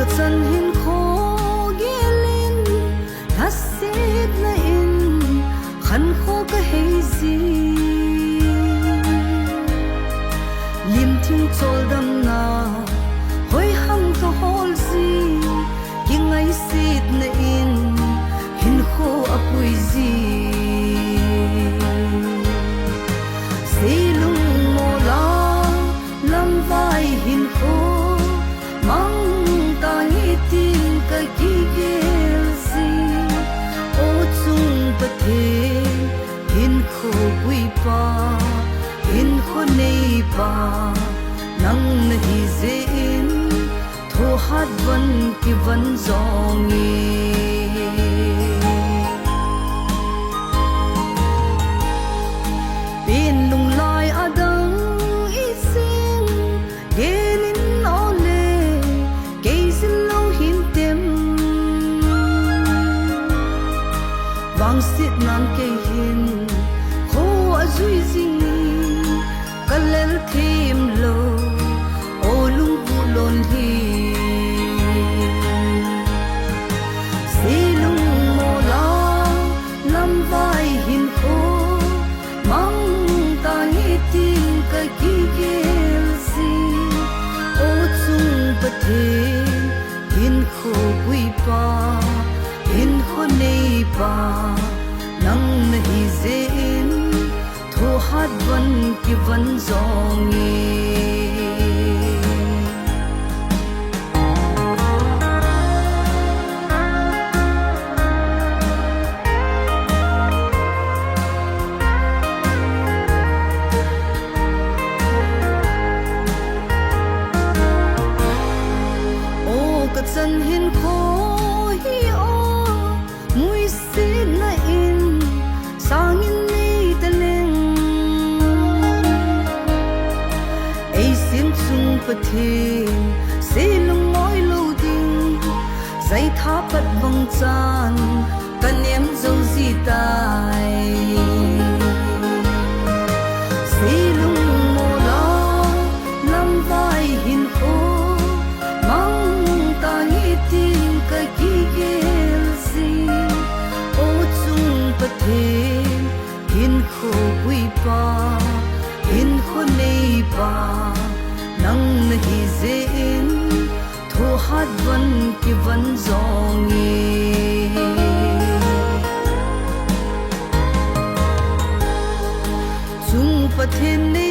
ka chan hin kho gelin hasit na in khan kho ka heizi lim thing chol dam na hoi hang to hol si kingai sit na in hin kho apui zi silung mo la lam vai hin kho mang ta hi tin ka ki gel si o chung pa the hin kho pui pa hin kho nei pa nang na hi ze in tho hat van ki van zong e pin lung lai adang i sing gelin ole ke sin lo hin tem wang sit nan ke hin kho a zui zing kalel thim lo o lung bu lon hi silung mo la lam vai hin kho mang ta hi tin ka ki gel si o chung pa the hin kho pui pa hin kho nei pa nang na hi ze in tho hat van ki van zong e chan hin kho hi o mui sin na in sang in nei ta leng ei sim chung pa the se lung moi lo ding zai tha pat bang chan kan em zo zi tai se lung mo la lam vai hin kho tin ka ki gel si o chung pa the hin kho pui pa hin kho nei pa nang na hi ze in tho hat van ki van zong e chung pa the nei